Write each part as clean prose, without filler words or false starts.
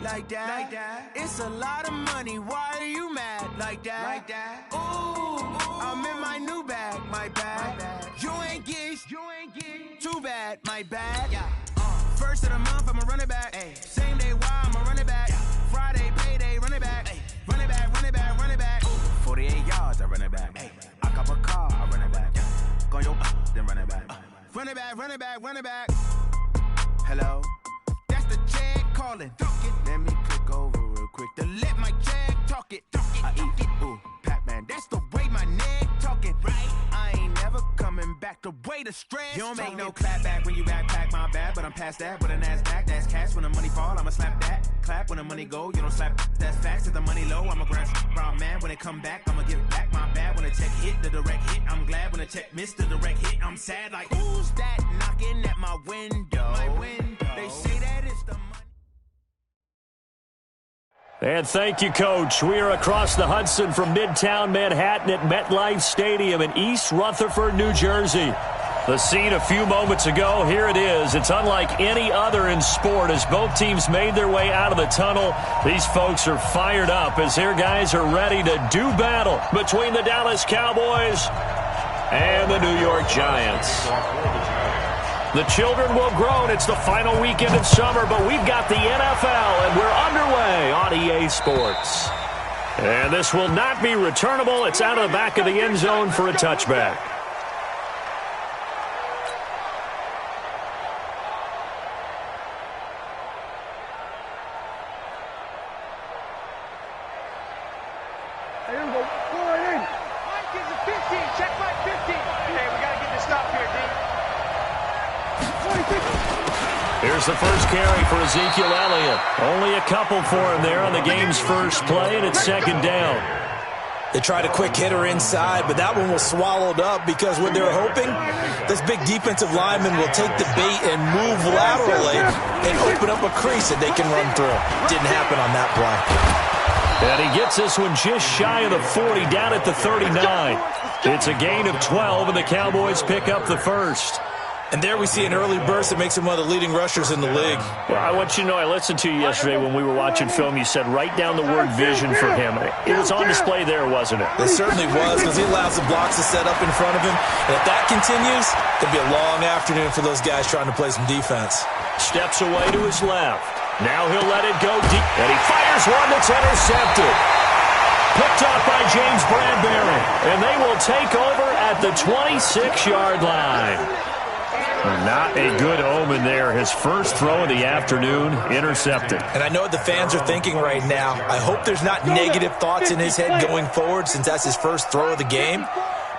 like that. It's a lot of money, why are you mad like that? Ooh, I'm in my new bag, my bad. You ain't getting too bad, my bad. First of the month, I'ma run it back. Same day, why I'ma run it back. Friday, payday, run it back. Run it back, run it back, run it back. 48 yards, I run it back. I cop a car, I run it back. Go yo, then run it back. Run it back, run it back, run it back. Hello, that's the check calling. Let me click over real quick to let my check talk it. I eat it, ooh, Pac-Man, that's the way my neck talking. Right, I ain't never coming back the way the stress. You don't make no clap back when you backpack, my bad, but I'm past that. With a NASDAQ, that's cash. When the money fall, I'ma slap that. Clap when the money go, you don't slap. That's facts. If the money low, I'ma grab brown man. When it come back, I'ma give back my bad. When the check hit, the direct hit. I'm glad when the check missed the direct hit. I'm sad like, who's that knocking at my window? They say that it's the money. And thank you, Coach. We are across the Hudson from Midtown Manhattan at MetLife Stadium in East Rutherford, New Jersey. The scene a few moments ago, here it is. It's unlike any other in sport as both teams made their way out of the tunnel. These folks are fired up as their guys are ready to do battle between the Dallas Cowboys and the New York Giants. The children will groan. It's the final weekend of summer, but we've got the NFL, and we're underway on EA Sports. And this will not be returnable. It's out of the back of the end zone for a touchback. Here's the first carry for Ezekiel Elliott. Only a couple for him there on the game's first play, and it's second down. They tried a quick hitter inside, but that one was swallowed up because what they're hoping, this big defensive lineman will take the bait and move laterally and open up a crease that they can run through. Didn't happen on that play. And he gets this one just shy of the 40, down at the 39. It's a gain of 12, and the Cowboys pick up the first. And there we see an early burst that makes him one of the leading rushers in the league. Well, I want you to know, I listened to you yesterday when we were watching film. You said write down the word vision for him. It was on display there, wasn't it? It certainly was, because he allows the blocks to set up in front of him. And if that continues, it'll be a long afternoon for those guys trying to play some defense. Steps away to his left. Now he'll let it go deep. And he fires one that's intercepted. Picked up by James Bradbury. And they will take over at the 26-yard line. Not a good omen there. His first throw of the afternoon, intercepted. And I know what the fans are thinking right now. I hope there's not negative thoughts in his head going forward since that's his first throw of the game.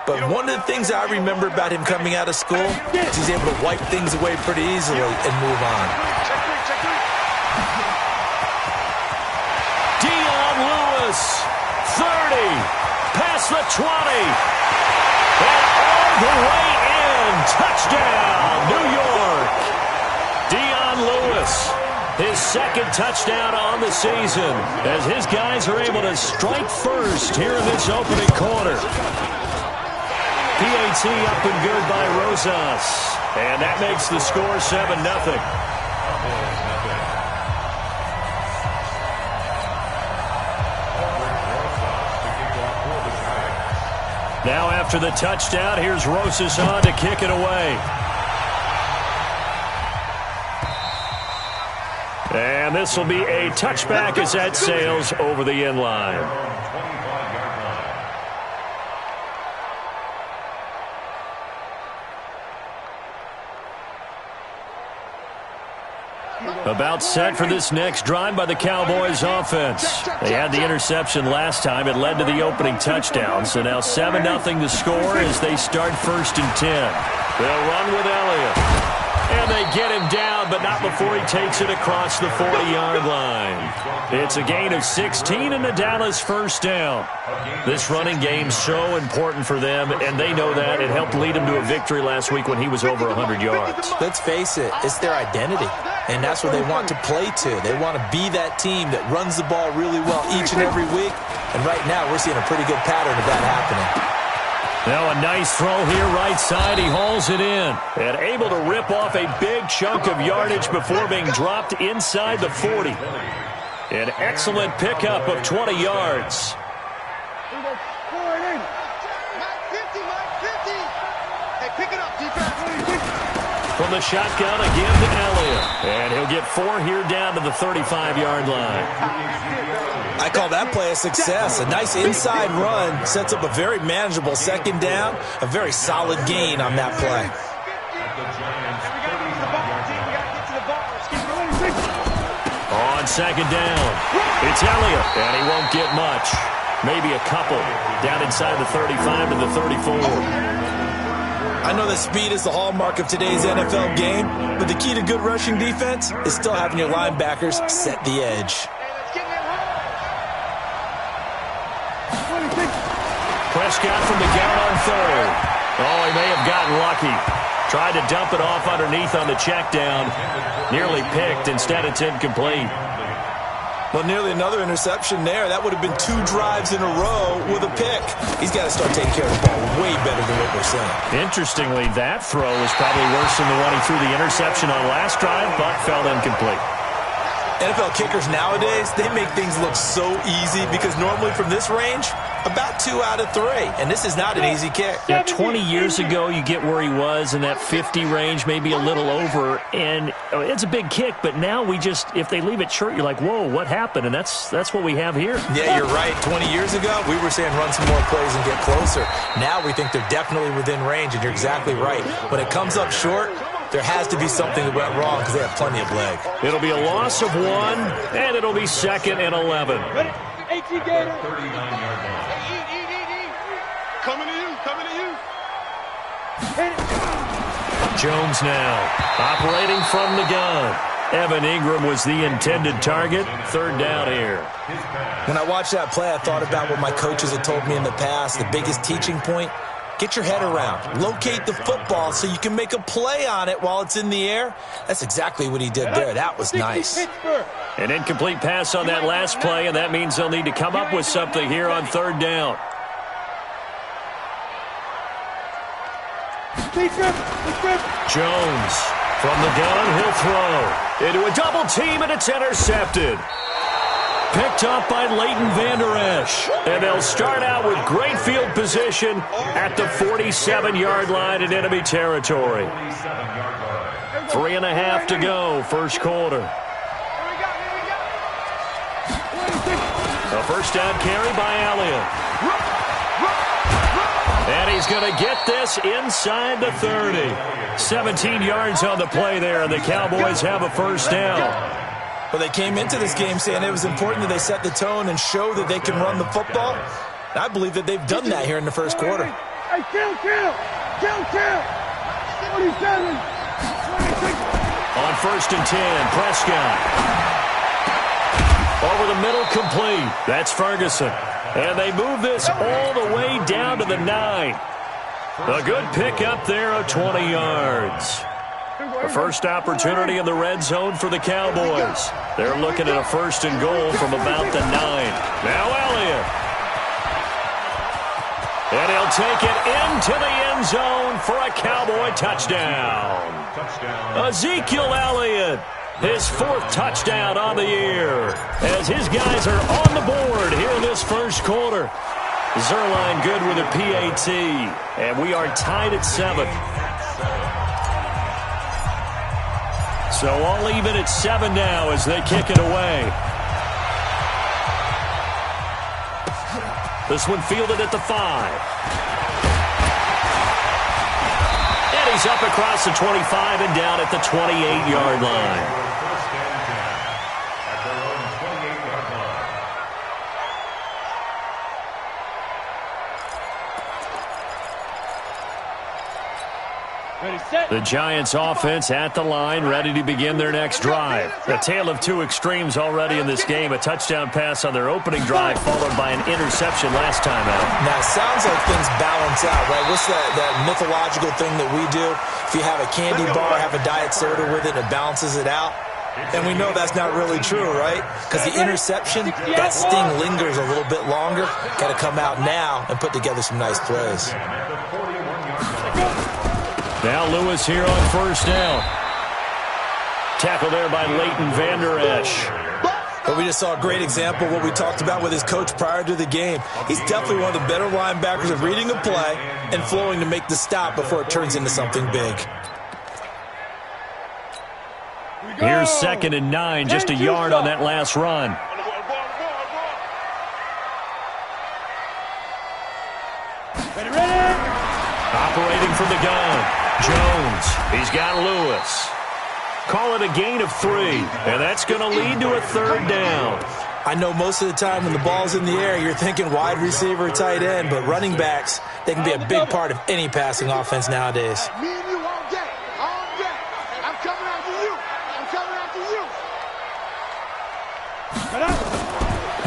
But one of the things I remember about him coming out of school is he's able to wipe things away pretty easily and move on. Dion Lewis, 30, past the 20, and all the way in. Touchdown, New York. Dion Lewis, his second touchdown on the season, as his guys are able to strike first here in this opening quarter. PAT up and good by Rosas, and that makes the score 7-0. Now after the touchdown, here's Rosas on to kick it away. And this will be a touchback as that sails over the end line. About set for this next drive by the Cowboys offense. They had the interception last time. It led to the opening touchdown. So now 7-0 the score as they start 1st and 10. They'll run with Elliott. And they get him down, but not before he takes it across the 40-yard line. It's a gain of 16 and the Dallas first down. This running game so important for them, and they know that. It helped lead him to a victory last week when he was over 100 yards. Let's face it, it's their identity, and that's what they want to play to. They want to be that team that runs the ball really well each and every week, and right now we're seeing a pretty good pattern of that happening. Now a nice throw here right side. He hauls it in and able to rip off a big chunk of yardage before being dropped inside the 40. An excellent pickup of 20 yards. From the shotgun again to Elliott. And he'll get 4 here down to the 35-yard line. I call that play a success. A nice inside run sets up a very manageable second down. A very solid gain on that play. On second down, it's Elliott, and he won't get much. Maybe a couple. Down inside the 35 to the 34. I know that speed is the hallmark of today's NFL game, but the key to good rushing defense is still having your linebackers set the edge. Prescott from the gun on third. Oh, he may have gotten lucky. Tried to dump it off underneath on the check down. Nearly picked. Instead, it's incomplete. Well, nearly another interception there. That would have been 2 drives in a row with a pick. He's got to start taking care of the ball way better than what we're seeing. Interestingly, that throw was probably worse than the one he threw the interception on last drive, but fell incomplete. NFL kickers nowadays, they make things look so easy because normally from this range, about 2 out of 3. And this is not an easy kick. Yeah, 20 years ago, you get where he was in that 50 range, maybe a little over. And it's a big kick, but now we just, if they leave it short, you're like, whoa, what happened? And that's what we have here. Yeah, you're right. 20 years ago, we were saying run some more plays and get closer. Now we think they're definitely within range, and you're exactly right. When it comes up short, there has to be something that went wrong because they have plenty of leg. It'll be a loss of 1, and it'll be 2nd and 11. Coming to you. Jones now, operating from the gun. Evan Ingram was the intended target. 3rd down here. When I watched that play, I thought about what my coaches had told me in the past. The biggest teaching point, get your head around. Locate the football so you can make a play on it while it's in the air. That's exactly what he did there. That was nice. An incomplete pass on that last play, and that means they'll need to come up with something here on 3rd down. Jones from the gun, he'll throw into a double team, and it's intercepted. Picked up by Leighton Vander Esch. And they'll start out with great field position at the 47-yard line in enemy territory. 3.5 to go, first quarter. A first down carry by Elliott. And he's going to get this inside the 30. 17 yards on the play there, and the Cowboys have a first down. Well, they came into this game saying it was important that they set the tone and show that they can run the football. And I believe that they've done that here in the first quarter. Hey, kill. 47. On 1st and 10, Prescott. Over the middle, complete. That's Ferguson. And they move this all the way down to the 9. A good pickup there of 20 yards. A first opportunity in the red zone for the Cowboys. They're looking at a 1st and goal from about the 9. Now Elliott. And he'll take it into the end zone for a Cowboy touchdown. Ezekiel Elliott, his 4th touchdown on the year, as his guys are on the board here in this first quarter. Zerline good with a PAT, and we are tied at 7. So all even at 7 now as they kick it away. This one fielded at the 5. And he's up across the 25 and down at the 28-yard line. The Giants offense at the line, ready to begin their next drive. A tale of 2 extremes already in this game. A touchdown pass on their opening drive, followed by an interception last time out. Now, it sounds like things balance out, right? What's that mythological thing that we do? If you have a candy bar, have a diet soda with it, it balances it out. And we know that's not really true, right? Because the interception, that sting lingers a little bit longer. Got to come out now and put together some nice plays. Now Lewis here on 1st down. Tackle there by Leighton Vander Esch. But we just saw a great example of what we talked about with his coach prior to the game. He's definitely one of the better linebackers of reading a play and flowing to make the stop before it turns into something big. Here's 2nd and 9, just a yard on that last run. Operating from the gun, Jones. He's got Lewis. Call it a gain of 3, and that's going to lead to a 3rd down. I know most of the time when the ball's in the air, you're thinking wide receiver, tight end, but running backs, they can be a big part of any passing offense nowadays. Me and you all day. All day. I'm coming after you. I'm coming after you.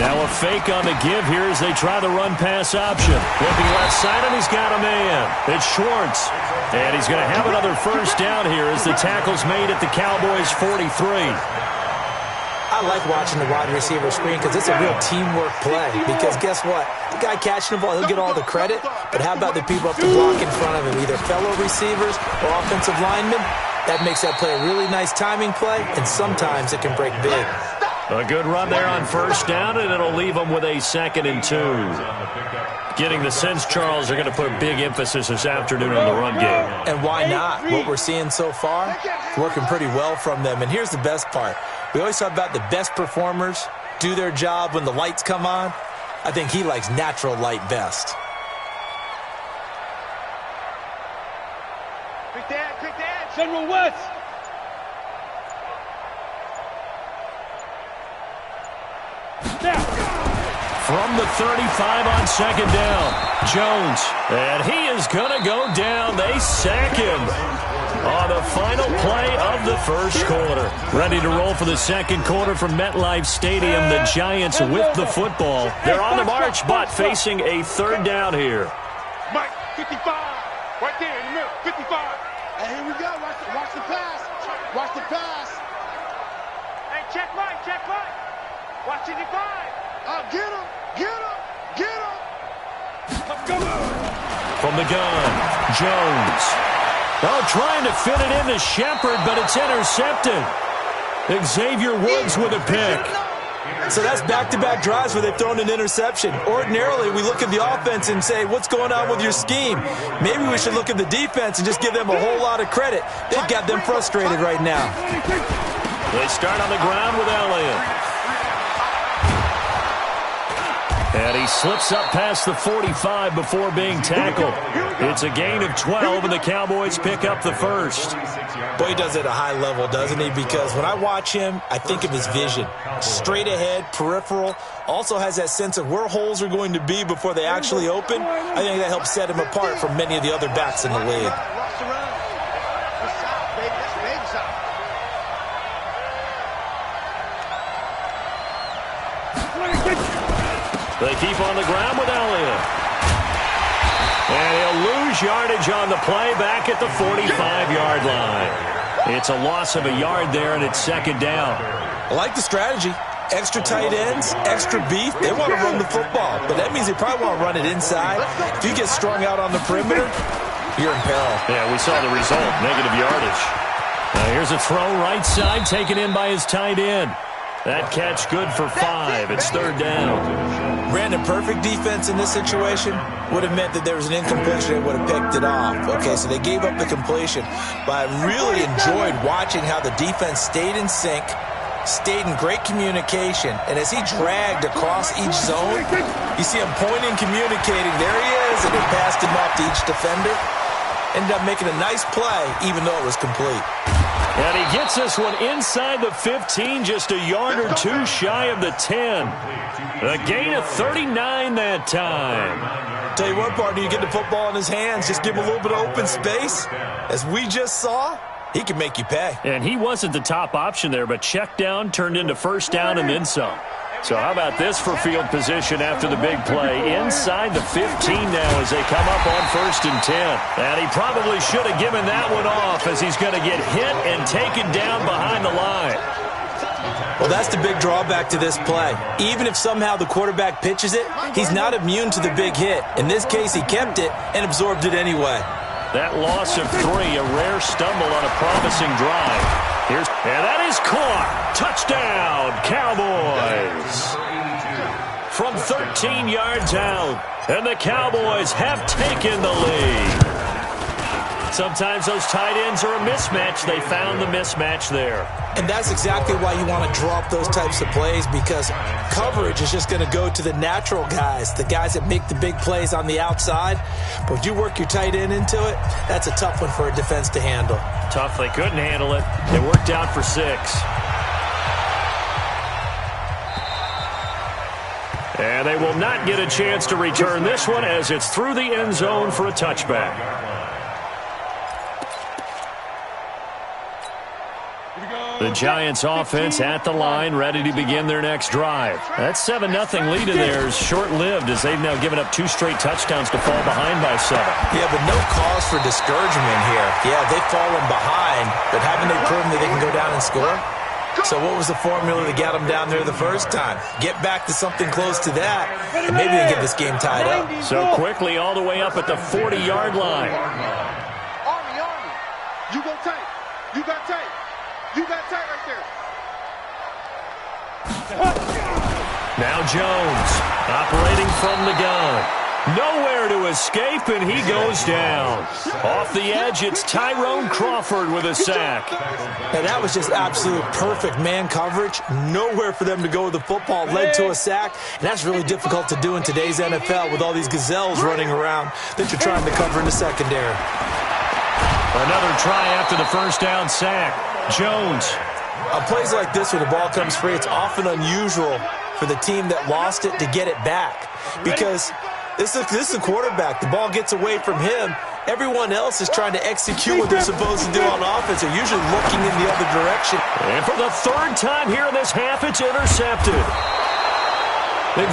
Now a fake on the give here as they try the run-pass option. Looking left side, and he's got a man. It's Schwartz. And he's going to have another 1st down here as the tackle's made at the Cowboys' 43. I like watching the wide receiver screen because it's a real teamwork play. Because guess what? The guy catching the ball, he'll get all the credit. But how about the people up the block in front of him, either fellow receivers or offensive linemen? That makes that play a really nice timing play, and sometimes it can break big. A good run there on 1st down, and it'll leave them with a 2nd and 2. Getting the sense, Charles, they're going to put big emphasis this afternoon on the run game. And why not? What we're seeing so far, working pretty well from them. And here's the best part. We always talk about the best performers do their job when the lights come on. I think he likes natural light best. Quick dad, General West. From the 35 on 2nd down, Jones. And he is going to go down. They sack him on the final play of the 1st quarter. Ready to roll for the 2nd quarter from MetLife Stadium. The Giants with the football. They're on the march, but facing a 3rd down here. Mike, 55. Right there in the middle, 55. And here we go. Watch the pass. Watch the pass. Hey, check Mike. Watch it, 5. Get him. From the gun, Jones. Oh, trying to fit it into Shepard, but it's intercepted. Xavier Woods with a pick. So that's back-to-back drives where they've thrown an interception. Ordinarily, we look at the offense and say, what's going on with your scheme? Maybe we should look at the defense and just give them a whole lot of credit. They've got them frustrated right now. They start on the ground with Elliott. And he slips up past the 45 before being tackled. It's a gain of 12, and the Cowboys pick up the 1st. Boy, he does it at a high level, doesn't he? Because when I watch him, I think of his vision. Straight ahead, peripheral. Also has that sense of where holes are going to be before they actually open. I think that helps set him apart from many of the other backs in the league. They keep on the ground with Elliott. And he'll lose yardage on the play back at the 45-yard line. It's a loss of a yard there, and it's 2nd down. I like the strategy. Extra tight ends, extra beef. They want to run the football, but that means they probably want to run it inside. If you get strung out on the perimeter, you're in peril. Yeah, we saw the result, negative yardage. Here's a throw right side, taken in by his tight end. That catch good for 5. It's 3rd down. Brandon, perfect defense in this situation would have meant that there was an incompletion and would have picked it off. Okay, so they gave up the completion. But I really enjoyed watching how the defense stayed in sync, stayed in great communication, and as he dragged across each zone, you see him pointing, communicating. There he is, and he passed him off to each defender. Ended up making a nice play, even though it was complete. And he gets this one inside the 15, just a yard or 2 shy of the 10. A gain of 39 that time. Tell you what, partner, you get the football in his hands, just give him a little bit of open space. As we just saw, he can make you pay. And he wasn't the top option there, but check down turned into 1st down and then some. So how about this for field position after the big play? Inside the 15 now as they come up on 1st and 10. And he probably should have given that one off as he's going to get hit and taken down behind the line. Well, that's the big drawback to this play. Even if somehow the quarterback pitches it, he's not immune to the big hit. In this case, he kept it and absorbed it anyway. That loss of 3, a rare stumble on a promising drive. And that is caught. Touchdown, Cowboys. From 13 yards out, and the Cowboys have taken the lead. Sometimes those tight ends are a mismatch. They found the mismatch there. And that's exactly why you want to draw up those types of plays, because coverage is just going to go to the natural guys, the guys that make the big plays on the outside. But when you work your tight end into it, that's a tough one for a defense to handle. Tough. They couldn't handle it. They worked out for 6. And they will not get a chance to return this one as it's through the end zone for a touchback. The Giants offense at the line, ready to begin their next drive. That 7-0 lead of theirs short-lived as they've now given up 2 straight touchdowns to fall behind by 7. Yeah, but no cause for discouragement here. Yeah, they've fallen behind, but haven't they proven that they can go down and score? So what was the formula to get them down there the first time? Get back to something close to that, and maybe they get this game tied up. So quickly all the way up at the 40-yard line. Army, you go tight. You got tight. You got tight right there. Now Jones operating from the gun. Nowhere to escape, and he goes down. Off the edge, it's Tyrone Crawford with a sack. And that was just absolute perfect man coverage. Nowhere for them to go with the football. Led to a sack, and that's really difficult to do in today's NFL with all these gazelles running around that you're trying to cover in the secondary. Another try after the first down sack. Jones. On plays like this where the ball comes free, it's often unusual for the team that lost it to get it back, because this is the quarterback. The ball gets away from him. Everyone else is trying to execute what they're supposed to do on offense. They're usually looking in the other direction. And for the 3rd time here in this half, it's intercepted.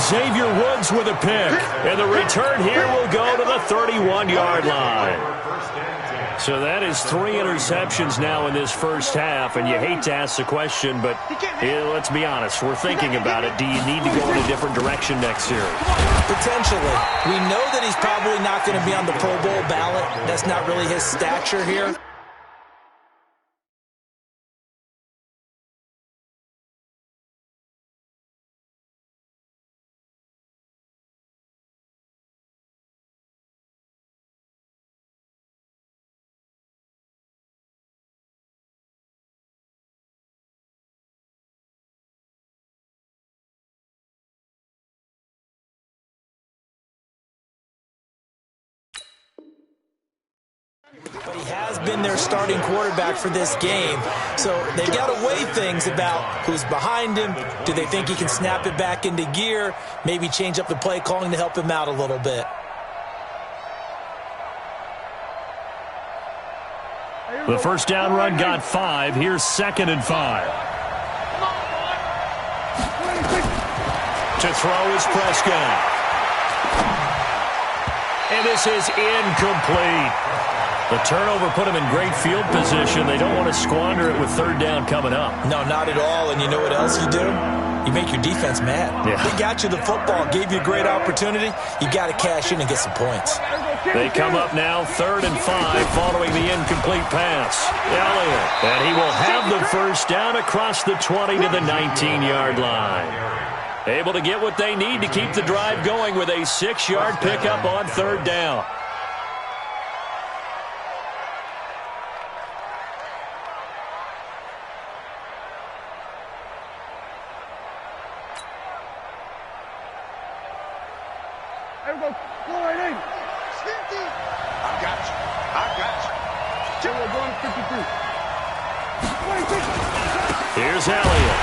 Xavier Woods with a pick. And the return here will go to the 31-yard line. So that is 3 interceptions now in this first half, and you hate to ask the question, but let's be honest, we're thinking about it. Do you need to go in a different direction next series? Potentially. We know that he's probably not going to be on the Pro Bowl ballot. That's not really his stature here. But he has been their starting quarterback for this game. So they've got to weigh things about who's behind him. Do they think he can snap it back into gear? Maybe change up the play calling to help him out a little bit. The first down run got 5. Here's 2nd and 5. To throw is Prescott. And this is incomplete. The turnover put him in great field position. They don't want to squander it with 3rd down coming up. No, not at all. And you know what else you do? You make your defense mad. Yeah. They got you the football, gave you a great opportunity. You got to cash in and get some points. They come up now 3rd and 5 following the incomplete pass. Elliott. And he will have the first down across the 20 to the 19-yard line. Able to get what they need to keep the drive going with a 6-yard pickup on 3rd down. Here's Elliott.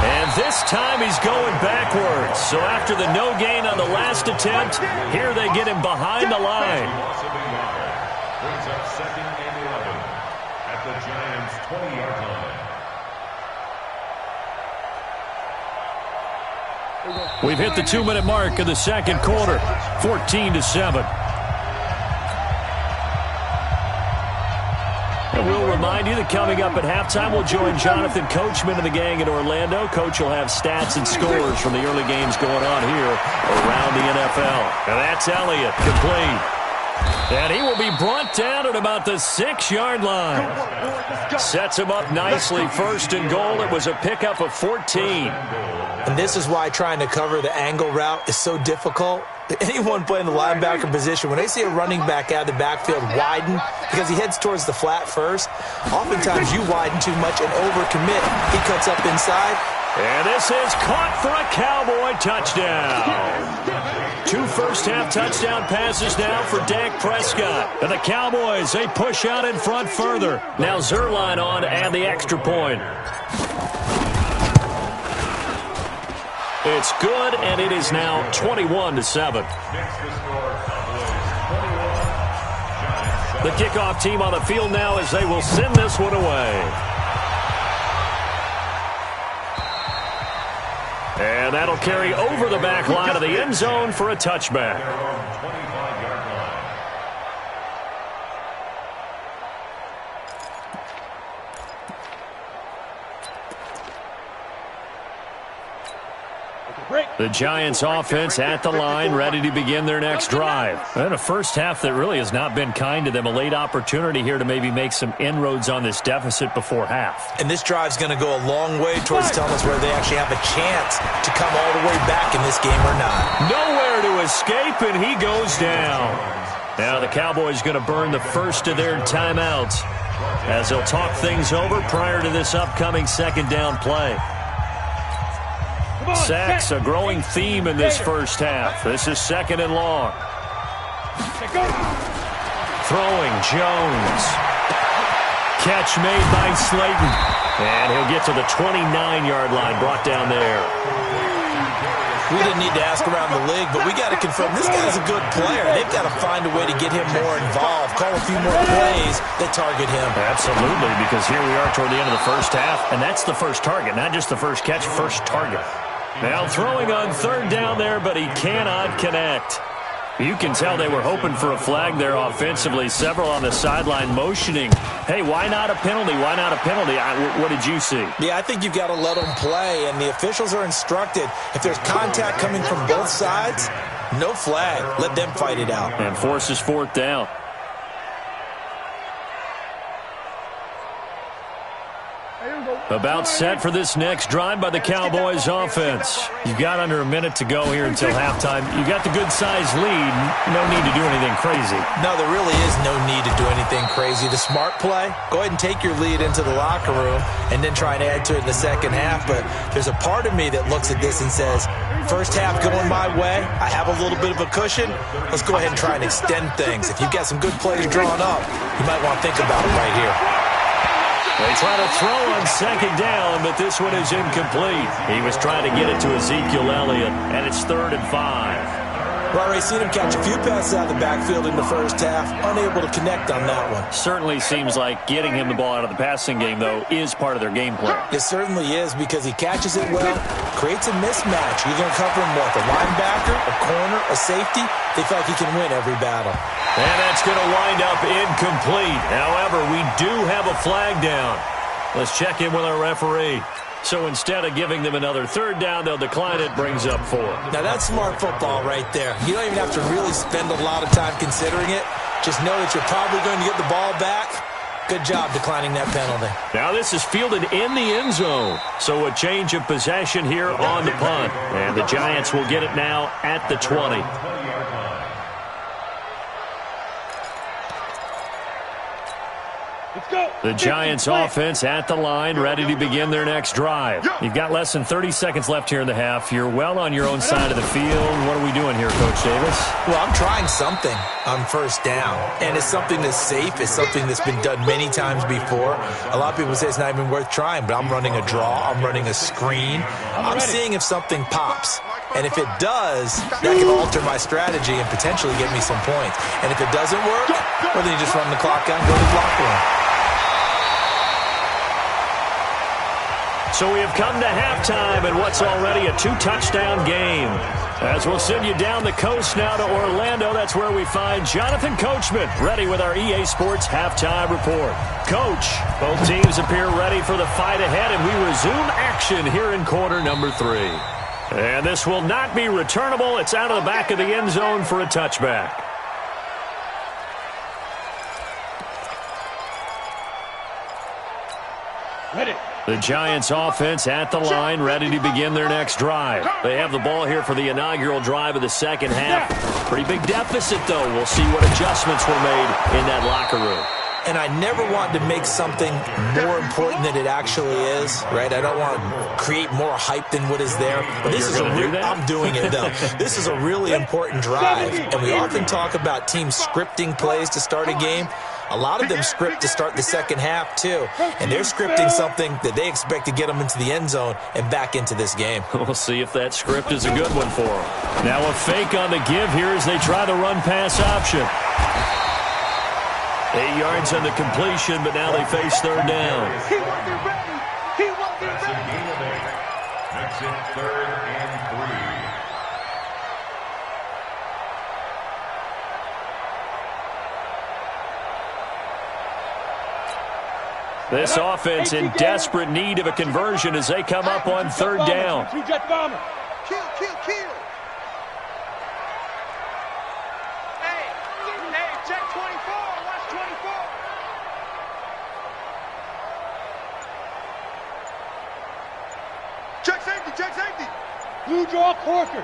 And this time he's going backwards. So after the no gain on the last attempt, here they get him behind the line. Brings up 2nd and 11 at the Giants' 20-yard line. We've hit the 2-minute mark of the second quarter, 14-7. And we'll remind you that coming up at halftime, we'll join Jonathan Coachman and the gang in Orlando. Coach will have stats and scores from the early games going on here around the NFL. And that's Elliott, complete. And he will be brought down at about the 6-yard line. Sets him up nicely. First and goal. It was a pickup of 14. And this is why trying to cover the angle route is so difficult. Anyone playing the linebacker position, when they see a running back out of the backfield widen because he heads towards the flat first, oftentimes you widen too much and overcommit. He cuts up inside. And this is caught for a Cowboy touchdown. 2 first-half touchdown passes now for Dak Prescott. And the Cowboys, they push out in front further. Now Zerline on to add the extra point. It's good, and it is now 21-7. The kickoff team on the field now as they will send this one away. And that'll carry over the back line of the end zone for a touchback. The Giants offense at the line, ready to begin their next drive. And a first half that really has not been kind to them. A late opportunity here to maybe make some inroads on this deficit before half. And this drive's going to go a long way towards telling us whether they actually have a chance to come all the way back in this game or not. Nowhere to escape, and he goes down. Now the Cowboys going to burn the first of their timeouts as they'll talk things over prior to this upcoming second down play. Sacks, a growing theme in this first half. This is second and long. Throwing, Jones. Catch made by Slayton. And he'll get to the 29-yard line, brought down there. We didn't need to ask around the league, but we got to confirm this guy's a good player. They've got to find a way to get him more involved, call a few more plays that target him. Absolutely, because here we are toward the end of the first half, and that's the first target, not just the first catch, first target. Now throwing on third down there, but he cannot connect. You can tell they were hoping for a flag there offensively. Several on the sideline motioning. Hey, why not a penalty? Why not a penalty? What did you see? Yeah, I think you've got to let them play, and the officials are instructed. If there's contact coming from both sides, no flag. Let them fight it out. And forces fourth down. About set for this next drive by the Cowboys offense. You've got under a minute to go here until halftime. You've got the good-sized lead. No need to do anything crazy. No, there really is no need to do anything crazy. The smart play, go ahead and take your lead into the locker room and then try and add to it in the second half. But there's a part of me that looks at this and says, first half going my way, I have a little bit of a cushion. Let's go ahead and try and extend things. If you've got some good plays drawn up, you might want to think about it right here. They try to throw on second down, but this one is incomplete. He was trying to get it to Ezekiel Elliott, and it's 3rd and 5. Well, Ray, seen him catch a few passes out of the backfield in the first half, unable to connect on that one. Certainly seems like getting him the ball out of the passing game, though, is part of their game plan. It certainly is, because he catches it well, creates a mismatch. You're going to cover him with a linebacker, a corner, a safety. They feel like he can win every battle. And that's going to wind up incomplete. However, we do have a flag down. Let's check in with our referee. So instead of giving them another third down, they'll decline it, brings up 4. Now that's smart football right there. You don't even have to really spend a lot of time considering it. Just know that you're probably going to get the ball back. Good job declining that penalty. Now this is fielded in the end zone. So a change of possession here on the punt. And the Giants will get it now at the 20. The Giants offense at the line, ready to begin their next drive. You've got less than 30 seconds left here in the half. You're well on your own side of the field. What are we doing here, Coach Davis? Well, I'm trying something on first down. And it's something that's safe. It's something that's been done many times before. A lot of people say it's not even worth trying, but I'm running a draw. I'm running a screen. I'm seeing if something pops. And if it does, that can alter my strategy and potentially get me some points. And if it doesn't work, well, then you just run the clock out and go to the locker room. So we have come to halftime in what's already a 2-touchdown game. As we'll send you down the coast now to Orlando, that's where we find Jonathan Coachman, ready with our EA Sports Halftime Report. Coach, both teams appear ready for the fight ahead, and we resume action here in quarter number 3. And this will not be returnable. It's out of the back of the end zone for a touchback. The Giants offense at the line, ready to begin their next drive. They have the ball here for the inaugural drive of the second half. Pretty big deficit, though. We'll see what adjustments were made in that locker room. And I never want to make something more important than it actually is, right? I don't want to create more hype than what is there. But this is I'm doing it, though. This is a really important drive. And we often talk about teams scripting plays to start a game. A lot of them script to start the second half, too. And they're scripting something that they expect to get them into the end zone and back into this game. We'll see if that script is a good one for them. Now a fake on the give here as they try the run-pass option. 8 yards on the completion, but now they face third down. He wasn't ready. He wasn't That's a gain of 8. Makes it 3rd and 3. This offense in desperate need of a conversion as they come up on third down. Kill. Hey, check 24. Watch 24. Check safety. Blue draw Corkers.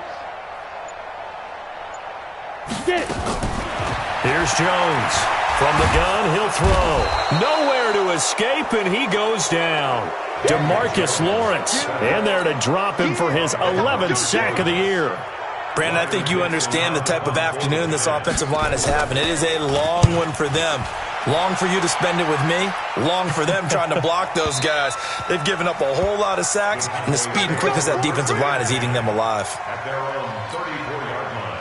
Get it. Here's Jones. From the gun, he'll throw. Nowhere to escape, and he goes down. DeMarcus Lawrence in there to drop him for his 11th sack of the year. Brandon, I think you understand the type of afternoon this offensive line is having. It is a long one for them. Long for you to spend it with me. Long for them trying to block those guys. They've given up a whole lot of sacks, and the speed and quickness of that defensive line is eating them alive. At their own 34-yard line.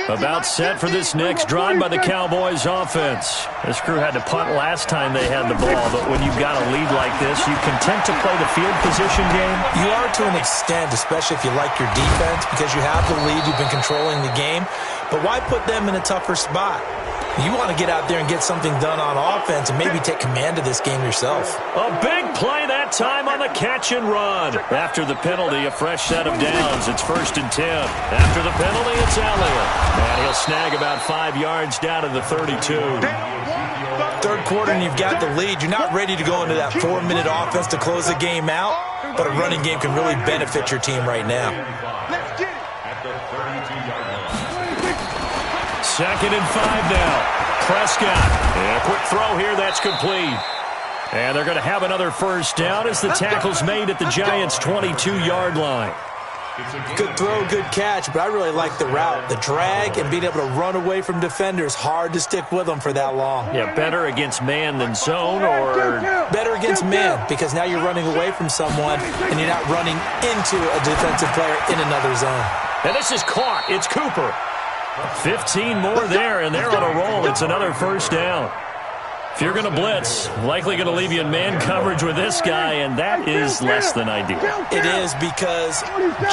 About set for this next drive by the Cowboys offense. This crew had to punt last time they had the ball, but when you've got a lead like this, you content to play the field position game? You are to an extent, especially if you like your defense, because you have the lead, you've been controlling the game. But why put them in a tougher spot? You want to get out there and get something done on offense and maybe take command of this game yourself. A big play that time on the catch and run. After the penalty, a fresh set of downs. It's 1st and 10. After the penalty, it's Elliott. And he'll snag about 5 yards down to the 32. Third quarter and you've got the lead. You're not ready to go into that 4-minute offense to close the game out, but a running game can really benefit your team right now. Let's get it. At the 32-yard line. 2nd and 5 now. Prescott. And a quick throw here. That's complete. And they're going to have another first down as the tackle's made at the Giants' 22-yard line. Good throw, good catch, but I really like the route. The drag and being able to run away from defenders, hard to stick with them for that long. Yeah, better against man than zone, or better against man, because now you're running away from someone and you're not running into a defensive player in another zone. And this is caught. It's Cooper. 15 more there, and they're on a roll. It's another first down. If you're going to blitz, likely going to leave you in man coverage with this guy, and that is less than ideal. It is, because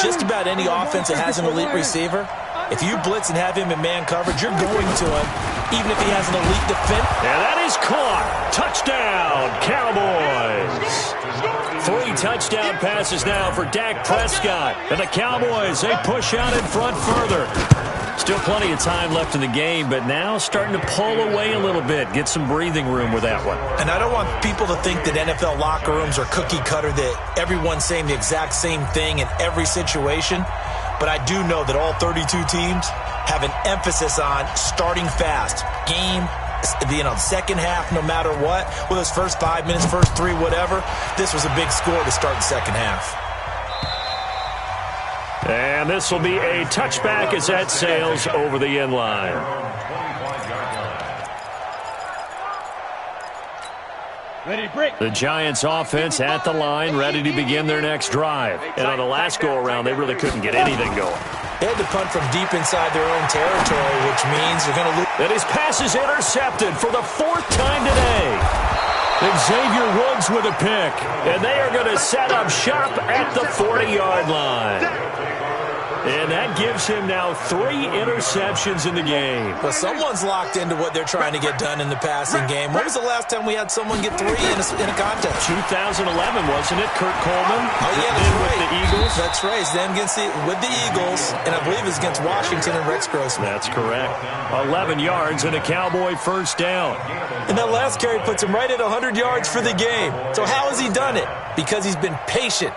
just about any offense that has an elite receiver, if you blitz and have him in man coverage, you're going to him, even if he has an elite defense. And that is caught. Touchdown, Cowboys. 3 touchdown passes now for Dak Prescott. And the Cowboys, they push out in front further. Still plenty of time left in the game, but now starting to pull away a little bit. Get some breathing room with that one. And I don't want people to think that NFL locker rooms are cookie cutter, that everyone's saying the exact same thing in every situation. But I do know that all 32 teams have an emphasis on starting fast. Game, second half, no matter what. Whether it's first 5 minutes, first 3, whatever. This was a big score to start the second half. And this will be a touchback as that sails over the end line. The Giants offense at the line, ready to begin their next drive. And on the last go-around, they really couldn't get anything going. They had to punt from deep inside their own territory, which means they're going to lose. And his pass is intercepted for the 4th time today. Xavier Woods with a pick. And they are going to set up shop at the 40-yard line. And that gives him now 3 interceptions in the game. Well, someone's locked into what they're trying to get done in the passing game. When was the last time we had someone get 3 in a contest? 2011, wasn't it? Kurt Coleman? Oh, yeah, that's right. With the Eagles? That's right. It's them with the Eagles, and I believe it's against Washington and Rex Grossman. That's correct. 11 yards and a Cowboy first down. And that last carry puts him right at 100 yards for the game. So how has he done it? Because he's been patient,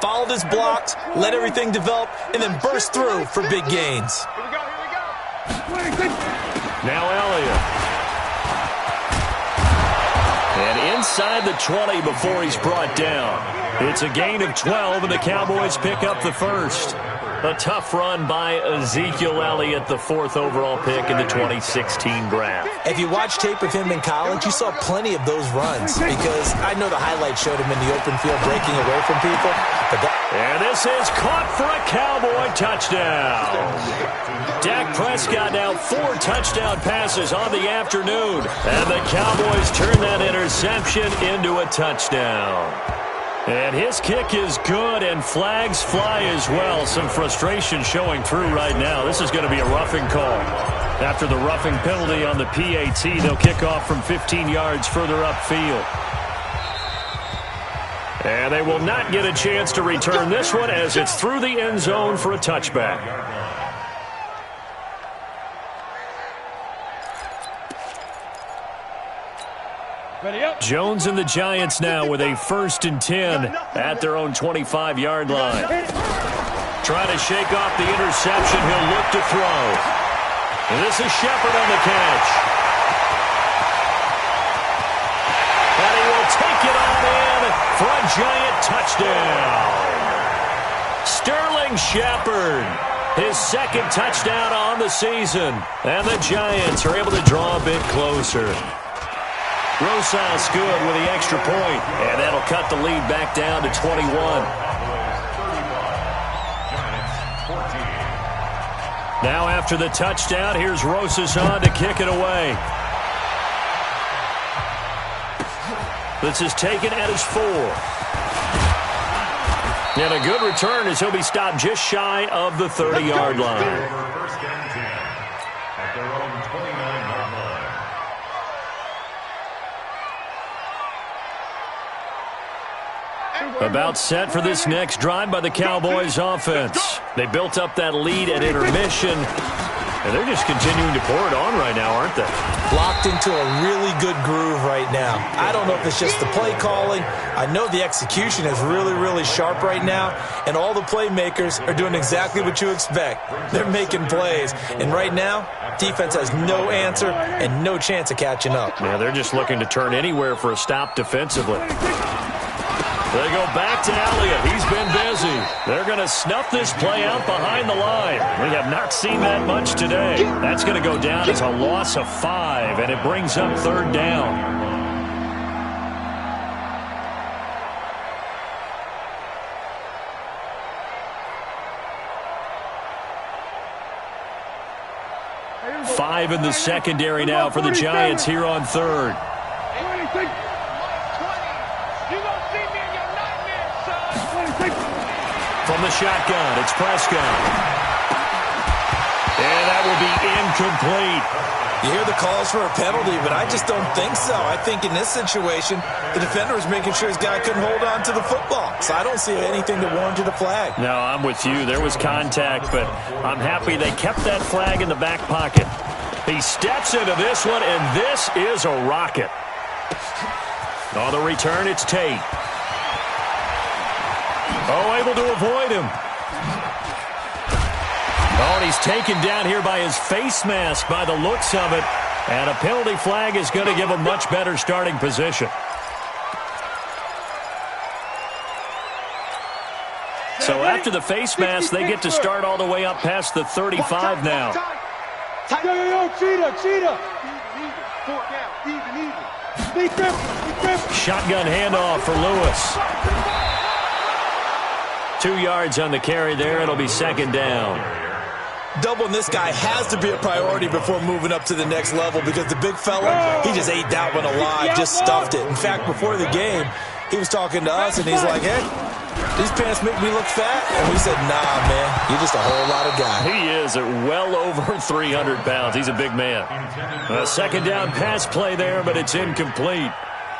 followed his blocks, let everything develop, and then burst through for big gains. Here we go. Now Elliott. And inside the 20 before he's brought down. It's a gain of 12, and the Cowboys pick up the first. A tough run by Ezekiel Elliott, the 4th overall pick in the 2016 draft. If you watch tape of him in college, you saw plenty of those runs because I know the highlights showed him in the open field breaking away from people. And this is caught for a Cowboy touchdown. Dak Prescott now 4 touchdown passes on the afternoon. And the Cowboys turn that interception into a touchdown. And his kick is good, and flags fly as well. Some frustration showing through right now. This is going to be a roughing call. After the roughing penalty on the PAT, they'll kick off from 15 yards further upfield. And they will not get a chance to return this one as it's through the end zone for a touchback. Jones and the Giants now with a 1st and 10 at their own 25-yard line. Trying to shake off the interception. He'll look to throw. And this is Shepard on the catch. And he will take it on in for a Giant touchdown. Sterling Shepard, his 2nd touchdown on the season. And the Giants are able to draw a bit closer. Rosas good with the extra point, and that'll cut the lead back down to 21. Now after the touchdown, here's Rosas on to kick it away. This is taken at his 4. And a good return as he'll be stopped just shy of the 30-yard line. First and 10 at their own 29-yard line. About set for this next drive by the Cowboys offense. They built up that lead at intermission, and they're just continuing to pour it on right now, aren't they? Locked into a really good groove right now. I don't know if it's just the play calling. I know the execution is really, really sharp right now, and all the playmakers are doing exactly what you expect. They're making plays, and right now, defense has no answer and no chance of catching up. Yeah, they're just looking to turn anywhere for a stop defensively. They go back to Elliott. He's been busy. They're going to snuff this play out behind the line. We have not seen that much today. That's going to go down as a loss of 5, and it brings up 3rd down. Five in the secondary now for the Giants here on 3rd. From the shotgun, it's Prescott. And that will be incomplete. You hear the calls for a penalty, but I just don't think so. I think in this situation, the defender was making sure his guy couldn't hold on to the football. So I don't see anything that warranted a flag. No, I'm with you. There was contact, but I'm happy they kept that flag in the back pocket. He steps into this one, and this is a rocket. On the return, it's Tate. Oh, able to avoid him. Oh, and he's taken down here by his face mask by the looks of it. And a penalty flag is going to give a much better starting position. So after the face mask, they get to start all the way up past the 35 now. Yo, cheetah. Even. Shotgun handoff for Lewis. 2 yards on the carry there. It'll be 2nd down. Doubling this guy has to be a priority before moving up to the next level because the big fella, he just ate that one alive, just stuffed it. In fact, before the game, he was talking to us, and he's like, hey, these pants make me look fat. And we said, nah, man, you're just a whole lot of guy. He is at well over 300 pounds. He's a big man. A second down pass play there, but it's incomplete.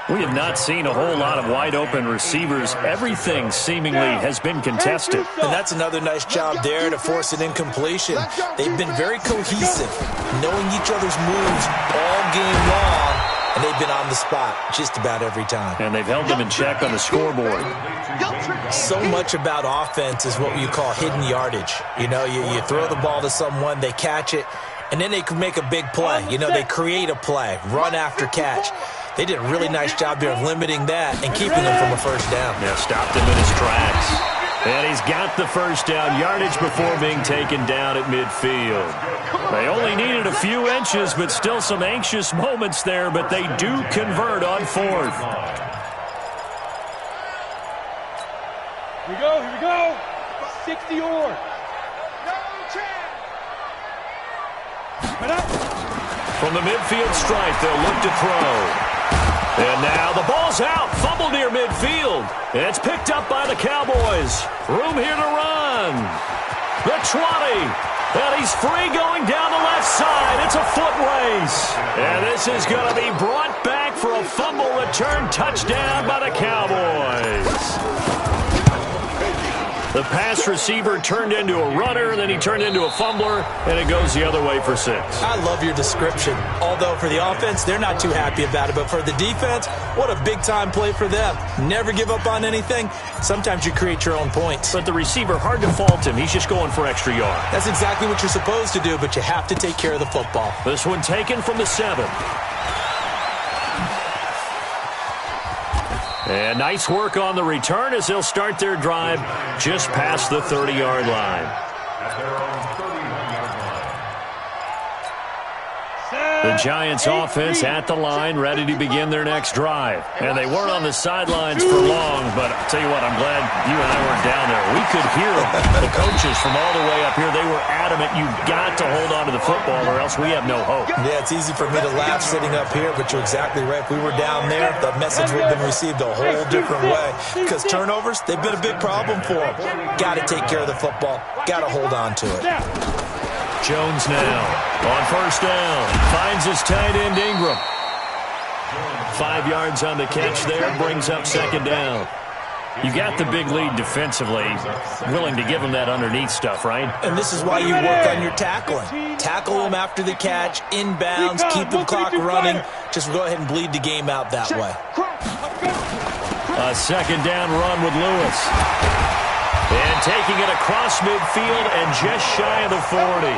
We have not seen a whole lot of wide-open receivers. Everything seemingly has been contested. And that's another nice job there to force an incompletion. They've been very cohesive, knowing each other's moves all game long, and they've been on the spot just about every time. And they've held them in check on the scoreboard. So much about offense is what you call hidden yardage. You know, you throw the ball to someone, they catch it, and then they can make a big play. You know, they create a play, run after catch. They did a really nice job there of limiting that and keeping him from a first down. Yeah, stopped him in his tracks. And he's got the first down yardage before being taken down at midfield. They only needed a few inches, but still some anxious moments there, but they do convert on fourth. Here we go. 60 or. From the midfield stripe, they'll look to throw. And now the ball's out. Fumble near midfield. It's picked up by the Cowboys. Room here to run. The 20. And he's free going down the left side. It's a foot race. And this is going to be brought back for a fumble return touchdown by the Cowboys. The pass receiver turned into a runner, then he turned into a fumbler, and it goes the other way for 6. I love your description. Although for the offense, they're not too happy about it. But for the defense, what a big-time play for them. Never give up on anything. Sometimes you create your own points. But the receiver, hard to fault him. He's just going for extra yard. That's exactly what you're supposed to do, but you have to take care of the football. This one taken from the 7. And nice work on the return as they'll start their drive just past the 30-yard line. The Giants offense at the line, ready to begin their next drive. And they weren't on the sidelines for long, but I'll tell you what, I'm glad you and I weren't down there. We could hear them. The coaches from all the way up here, they were adamant, you've got to hold on to the football or else we have no hope. Yeah, it's easy for me to laugh sitting up here, but you're exactly right. If we were down there, that message would have been received a whole different way. Because turnovers, they've been a big problem for them. Got to take care of the football. Got to hold on to it. Jones now on first down. Finds his tight end Ingram. 5 yards on the catch there. Brings up second down. You got the big lead defensively. Willing to give him that underneath stuff, right? And this is why you work on your tackling. Tackle him after the catch, inbounds, keep the clock running. Just go ahead and bleed the game out that way. A second down run with Lewis. And taking it across midfield and just shy of the 40.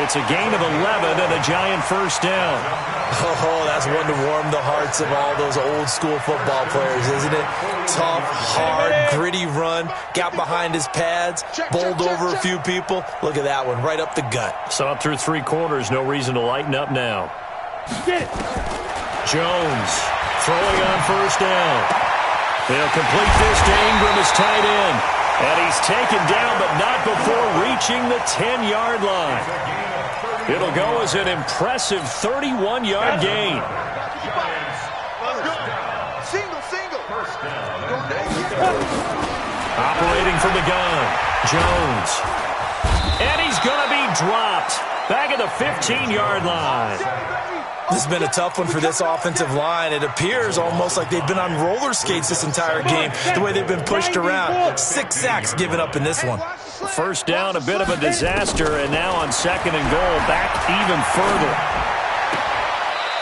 It's a gain of 11 and a Giant first down. Oh, that's one to warm the hearts of all those old-school football players, isn't it? Tough, hard, gritty run. Got behind his pads, bowled over a few people. Look at that one, right up the gut. Saw it through 3 quarters. No reason to lighten up now. Jones throwing on first down. They'll complete this to Ingram as tight end. And he's taken down, but not before reaching the 10-yard line. It'll go as an impressive 31-yard gain. Single. Operating from the gun, Jones. And he's going to be dropped back at the 15-yard line. This has been a tough one for this offensive line. It appears almost like they've been on roller skates this entire game, the way they've been pushed around. 6 sacks given up in this one. First down, a bit of a disaster, and now on second and goal, back even further.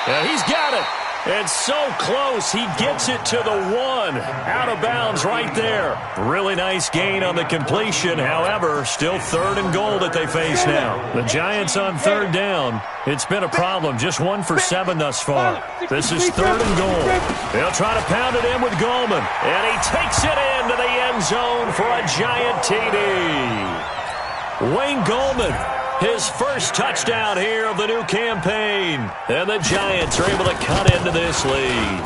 Yeah, he's got it. It's so close, he gets it to the 1. Out of bounds right there. Really nice gain on the completion. However, still third and goal that they face now. The Giants on third down. It's been a problem. Just 1 for 7 thus far. This is third and goal. They'll try to pound it in with Goldman. And he takes it into the end zone for a Giant TD. Wayne Goldman. His first touchdown here of the new campaign. And the Giants are able to cut into this lead.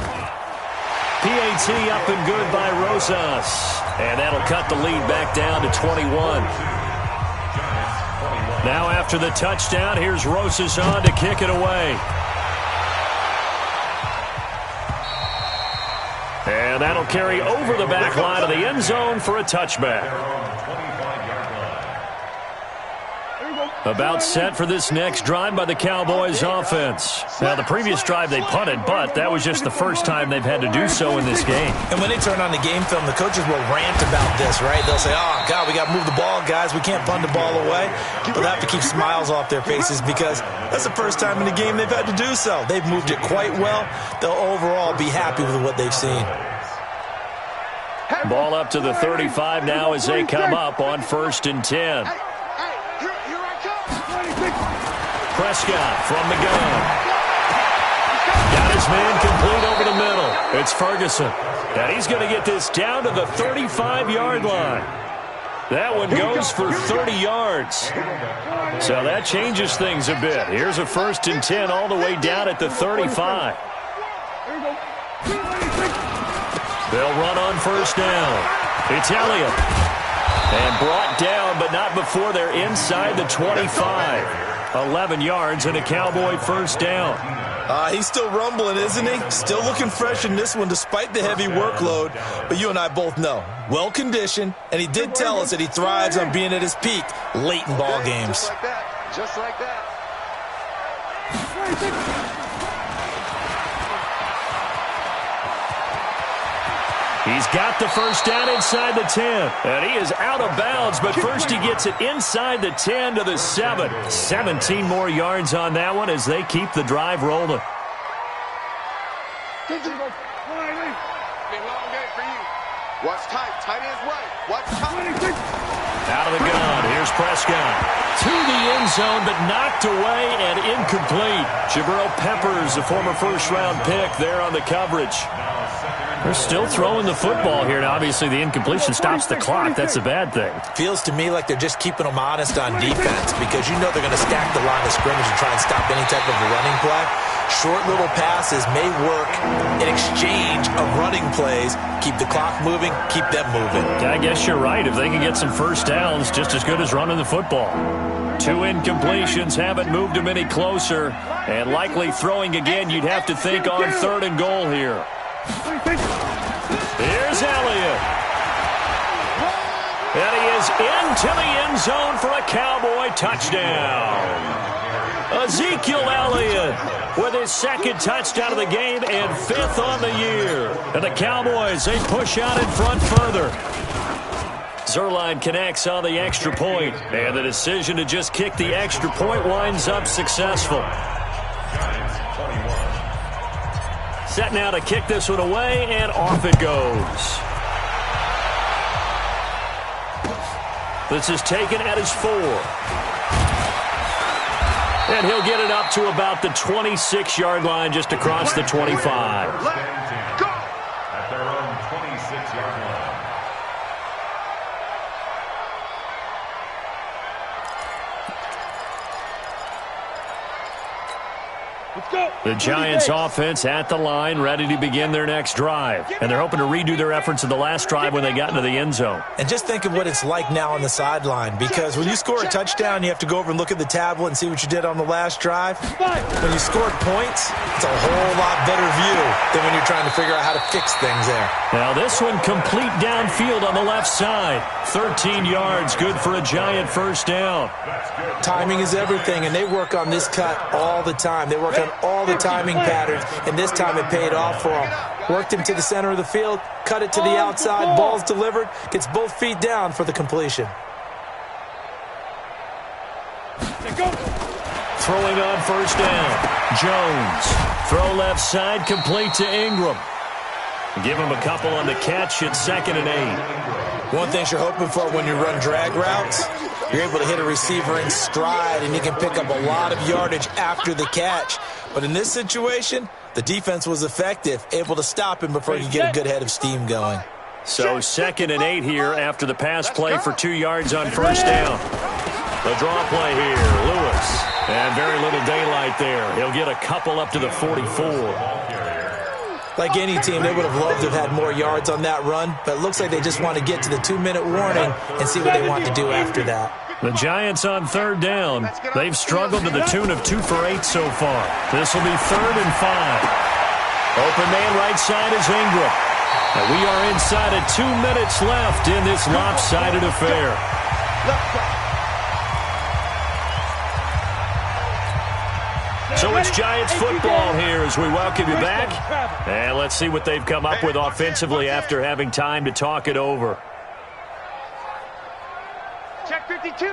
PAT up and good by Rosas. And that'll cut the lead back down to 21. Now after the touchdown, here's Rosas on to kick it away. And And that'll carry over the back line of the end zone for a touchback. About set for this next drive by the Cowboys offense. Now, the previous drive they punted, but that was just the first time they've had to do so in this game. And when they turn on the game film, the coaches will rant about this, right? They'll say, oh, God, we got to move the ball, guys. We can't punt the ball away. But they have to keep smiles off their faces because that's the first time in the game they've had to do so. They've moved it quite well. They'll overall be happy with what they've seen. Ball up to the 35 now as they come up on 1st and 10. Prescott from the gun. Got his man complete over the middle. It's Ferguson. And he's going to get this down to the 35-yard line. That one goes for 30 yards. So that changes things a bit. Here's a 1st and 10 all the way down at the 35. They'll run on 1st down. It's Elliott. And brought down, but not before they're inside the 25. 11 yards and a Cowboy 1st down. He's still rumbling, isn't he? Still looking fresh in this one despite the heavy workload. But you and I both know, well-conditioned, and he did tell us that he thrives on being at his peak late in ball games. Just like that. Just like that. He's got the 1st down inside the 10. And he is out of bounds, but first he gets it inside the 10 to the 7. 17 more yards on that one as they keep the drive rolling. Big long day for you. Watch tight. Tight ends right. Watch tight. Out of the gun. Here's Prescott. To the end zone, but knocked away and incomplete. Jabril Peppers, a former 1st-round pick there on the coverage. They're still throwing the football here. Now, obviously, the incompletion stops the clock. That's a bad thing. Feels to me like they're just keeping them honest on defense because you know they're going to stack the line of scrimmage and try and stop any type of a running play. Short little passes may work in exchange of running plays. Keep the clock moving, keep them moving. I guess you're right. If they can get some 1st downs, just as good as running the football. 2 incompletions haven't moved them any closer. And likely throwing again, you'd have to think on 3rd and goal here. Here's Elliott. And he is into the end zone for a Cowboy touchdown. Ezekiel Elliott with his 2nd touchdown of the game and 5th on the year. And the Cowboys, they push out in front further. Zerline connects on the extra point, and the decision to just kick the extra point winds up successful. Set now to kick this one away, and off it goes. This is taken at his 4. And he'll get it up to about the 26-yard line just across the 25. At their own 26-yard line. The Giants offense at the line, ready to begin their next drive. And they're hoping to redo their efforts in the last drive when they got into the end zone. And just think of what it's like now on the sideline, because when you score a touchdown, you have to go over and look at the tablet and see what you did on the last drive. When you scored points, it's a whole lot better view than when you're trying to figure out how to fix things there. Now this one complete downfield on the left side. 13 yards, good for a Giant 1st down. Timing is everything, and they work on this cut all the time. They work on all the timing patterns, and this time it paid off for them. Worked him to the center of the field, cut it to the outside, ball's delivered, gets both feet down for the completion. Throwing on 1st down. Jones. Throw left side, complete to Ingram. Give him a couple on the catch at 2nd and 8. One thing you're hoping for when you run drag routes, you're able to hit a receiver in stride, and you can pick up a lot of yardage after the catch. But in this situation, the defense was effective, able to stop him before you get a good head of steam going. So 2nd and 8 here after the pass play for 2 yards on 1st down. The draw play here, Lewis. And very little daylight there. He'll get a couple up to the 44. Like any team, they would have loved to have had more yards on that run, but it looks like they just want to get to the 2-minute warning and see what they want to do after that. The Giants on 3rd down. They've struggled to the tune of 2 for 8 so far. This will be 3rd and 5. Open man right side is Ingram. And we are inside of 2 minutes left in this lopsided affair. So it's Giants football here as we welcome you back. And let's see what they've come up with offensively after having time to talk it over. Check 52.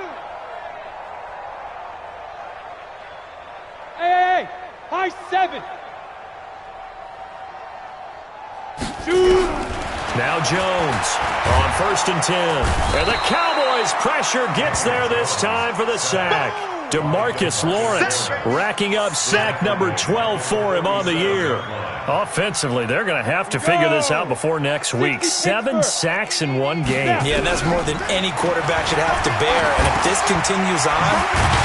Hey, high 7. Shoot. Now Jones on 1st and 10. And the Cowboys pressure gets there this time for the sack. DeMarcus Lawrence racking up sack number 12 for him on the year. Offensively, they're going to have to figure this out before next week. 7 sacks in one game. Yeah, and that's more than any quarterback should have to bear. And if this continues on,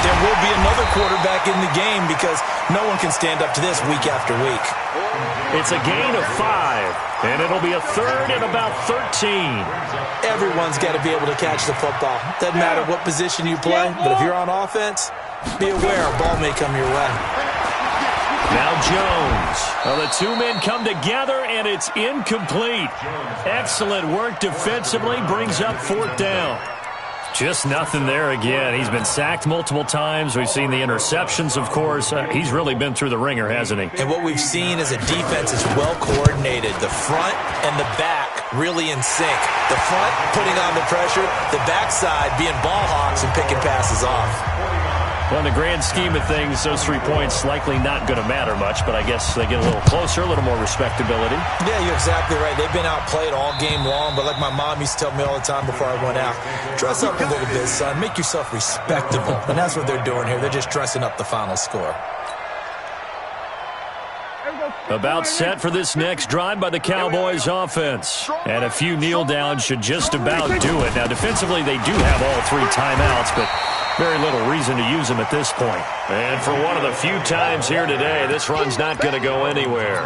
there will be another quarterback in the game because no one can stand up to this week after week. It's a gain of 5, and it'll be a 3rd and about 13. Everyone's got to be able to catch the football. Doesn't matter what position you play, but if you're on offense, be aware a ball may come your way. Now Jones. Well, the 2 men come together, and it's incomplete. Excellent work defensively, brings up 4th down. Just nothing there again. He's been sacked multiple times. We've seen the interceptions, of course. He's really been through the ringer, hasn't he? And what we've seen is a defense is well coordinated. The front and the back really in sync. The front putting on the pressure, the backside being ball hawks and picking passes off. Well, in the grand scheme of things, those 3 points likely not going to matter much, but I guess they get a little closer, a little more respectability. Yeah, you're exactly right. They've been outplayed all game long, but like my mom used to tell me all the time before I went out, dress up a little bit, son. Make yourself respectable. And that's what they're doing here. They're just dressing up the final score. About set for this next drive by the Cowboys offense. And a few kneel downs should just about do it. Now, defensively, they do have all 3 timeouts, but very little reason to use them at this point. And for one of the few times here today, this run's not going to go anywhere.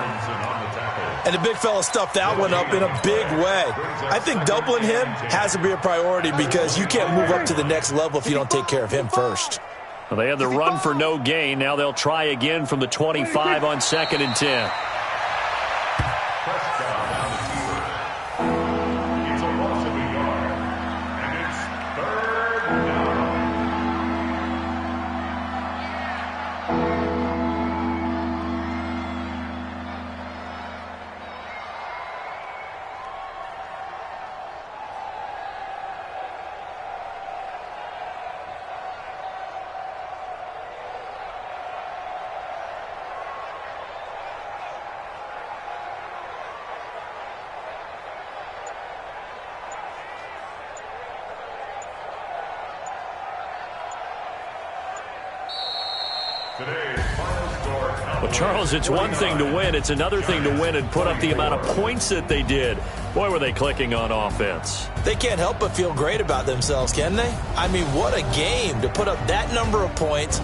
And the big fella stuffed that one up in a big way. I think doubling him has to be a priority because you can't move up to the next level if you don't take care of him first. Well, they had the run for no gain. Now they'll try again from the 25 on 2nd and 10. Well, Charles, it's one thing to win. It's another thing to win and put up the amount of points that they did. Boy, were they clicking on offense. They can't help but feel great about themselves, can they? I mean, what a game to put up that number of points.